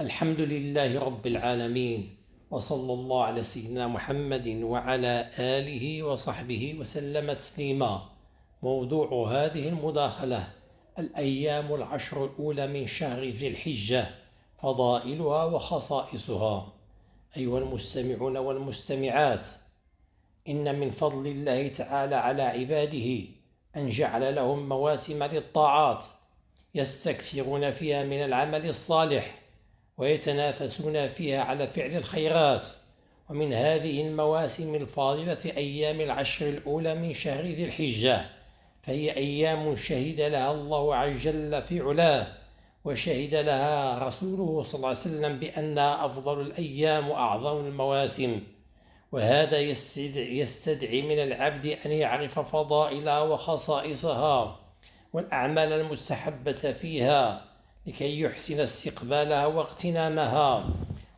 الحمد لله رب العالمين، وصلى الله على سيدنا محمد وعلى آله وصحبه وسلم تسليما. موضوع هذه المداخلة: الأيام العشر الأولى من شهر ذي الحجة، فضائلها وخصائصها. أيها المستمعون والمستمعات، إن من فضل الله تعالى على عباده أن جعل لهم مواسم للطاعات يستكثرون فيها من العمل الصالح ويتنافسون فيها على فعل الخيرات. ومن هذه المواسم الفاضلة أيام العشر الأولى من شهر ذي الحجة، فهي أيام شهد لها الله عز وجل في علاه، وشهد لها رسوله صلى الله عليه وسلم بأنها أفضل الأيام وأعظم المواسم. وهذا يستدعي من العبد أن يعرف فضائلها وخصائصها والأعمال المستحبة فيها لكي يحسن استقبالها واغتنامها،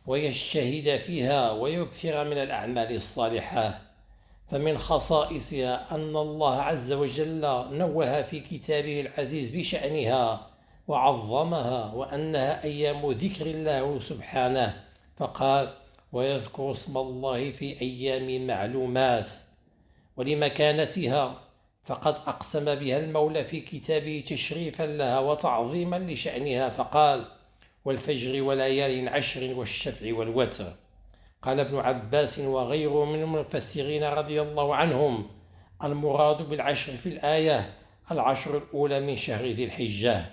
ويجتهد فيها ويكثر من الأعمال الصالحة. فمن خصائصها أن الله عز وجل نوه في كتابه العزيز بشأنها وعظمها، وأنها أيام ذكر الله سبحانه، فقال: ويذكر اسم الله في أيام معلومات. ولمكانتها فقد أقسم بها المولى في كتابه تشريفا لها وتعظيما لشأنها، فقال: والفجر وليال عشر والشفع والوتر. قال ابن عباس وغيره من المفسرين رضي الله عنهم: المراد بالعشر في الآية العشر الأولى من شهر ذي الحجة.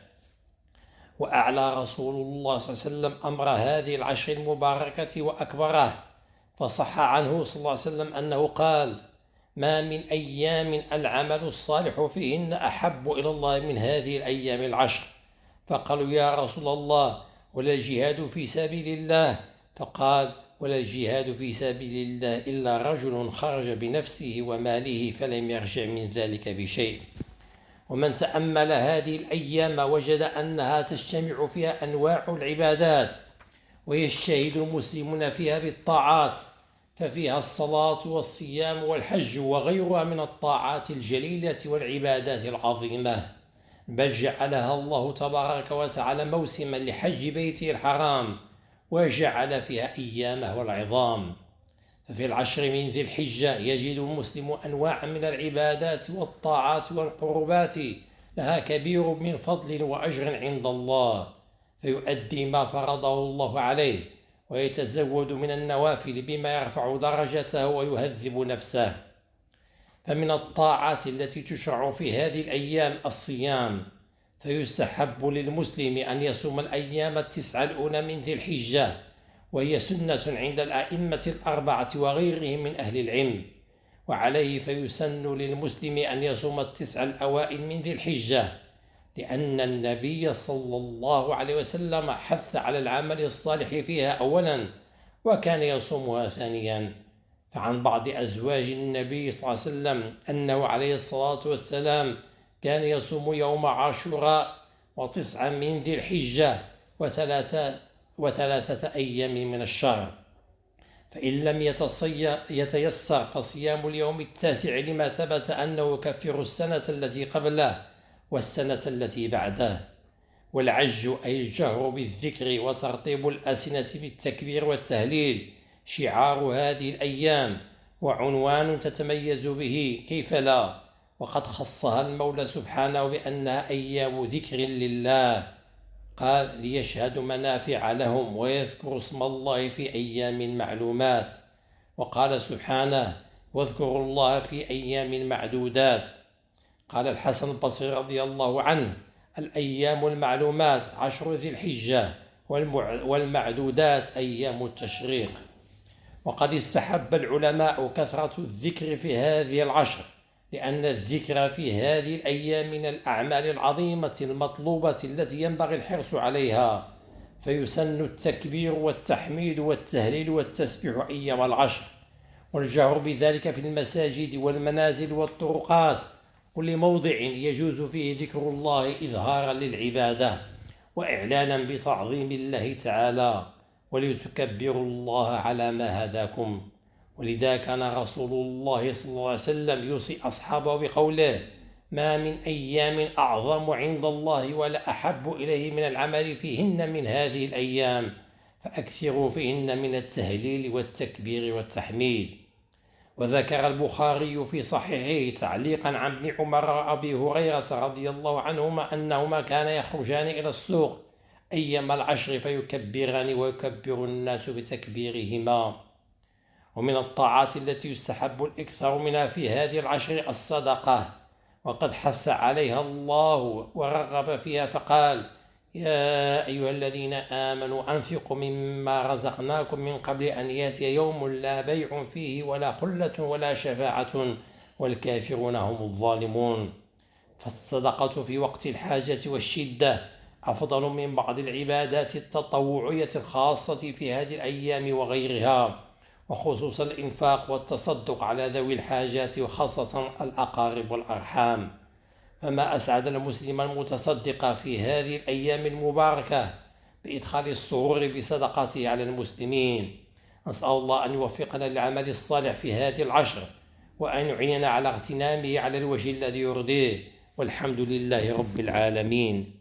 وأعلى رسول الله صلى الله عليه وسلم أمر هذه العشر المباركة وأكبره، فصح عنه صلى الله عليه وسلم أنه قال: ما من أيام العمل الصالح فيهن أحب إلى الله من هذه الأيام العشر. فقالوا: يا رسول الله، ولا الجهاد في سبيل الله؟ فقال: ولا الجهاد في سبيل الله إلا رجل خرج بنفسه وماله فلم يرجع من ذلك بشيء. ومن تأمل هذه الأيام وجد أنها تجتمع فيها أنواع العبادات، ويجتهد المسلمون فيها بالطاعات، ففيها الصلاة والصيام والحج وغيرها من الطاعات الجليلة والعبادات العظيمة، بل جعلها الله تبارك وتعالى موسما لحج بيته الحرام، وجعل فيها أيامه العظام. ففي العشر من ذي الحجة يجد المسلم أنواع من العبادات والطاعات والقربات لها كبير من فضل وأجر عند الله، فيؤدي ما فرضه الله عليه، ويتزود من النوافل بما يرفع درجته ويهذب نفسه. فمن الطاعات التي تشرع في هذه الأيام الصيام، فيستحب للمسلم أن يصوم الأيام التسعة الأولى من ذي الحجة، وهي سنة عند الأئمة الأربعة وغيرهم من أهل العلم. وعليه فيسن للمسلم أن يصوم التسع الأوائل من ذي الحجة، لأن النبي صلى الله عليه وسلم حث على العمل الصالح فيها أولا، وكان يصومها ثانيا. فعن بعض أزواج النبي صلى الله عليه وسلم أنه عليه الصلاة والسلام كان يصوم يوم عاشوراء وتسعا من ذي الحجة وثلاثة أيام من الشهر. فإن لم يتيسر فصيام اليوم التاسع، لما ثبت أنه يكفر السنة التي قبله والسنة التي بعده. والعج أي الجهر بالذكر وترطيب الألسنة بالتكبير والتهليل شعار هذه الأيام، وعنوان تتميز به، كيف لا، وقد خصها المولى سبحانه بأنها أيام ذكر لله، قال: ليشهدوا منافع لهم ويذكروا اسم الله في أيام معلومات. وقال سبحانه: واذكروا الله في أيام معدودات. قال الحسن البصري رضي الله عنه: الأيام المعلومات عشر ذي الحجة، والمعدودات أيام التشريق. وقد استحب العلماء كثرة الذكر في هذه العشر، لأن الذكر في هذه الأيام من الأعمال العظيمة المطلوبة التي ينبغي الحرص عليها، فيسن التكبير والتحميد والتهليل والتسبيح أيام العشر، والجهر بذلك في المساجد والمنازل والطرقات، كل موضع يجوز فيه ذكر الله إظهارا للعبادة وإعلانا بتعظيم الله تعالى، ولتكبروا الله على ما هداكم. ولذا كان رسول الله صلى الله عليه وسلم يوصي أصحابه بقوله: ما من أيام أعظم عند الله ولا أحب إليه من العمل فيهن من هذه الأيام، فأكثروا فيهن من التهليل والتكبير والتحميد. وذكر البخاري في صحيحه تعليقا عن ابن عمر وأبي هريرة رضي الله عنهما أنهما كانا يخرجان إلى السوق أيام العشر فيكبران ويكبر الناس بتكبيرهما. ومن الطاعات التي يستحب الإكثار منها في هذه العشر الصدقة، وقد حث عليها الله ورغب فيها فقال: يا أيها الذين آمنوا أنفقوا مما رزقناكم من قبل أن يأتي يوم لا بيع فيه ولا خلة ولا شفاعة والكافرون هم الظالمون. فالصدقة في وقت الحاجة والشدة أفضل من بعض العبادات التطوعية الخاصة في هذه الأيام وغيرها، وخصوصا الإنفاق والتصدق على ذوي الحاجات وخاصة الأقارب والأرحام. فما أسعد المسلم المتصدق في هذه الأيام المباركة بإدخال السرور بصدقته على المسلمين. نسأل الله أن يوفقنا للعمل الصالح في هذه العشر، وأن يعيننا على اغتنامه على الوجه الذي يرضيه، والحمد لله رب العالمين.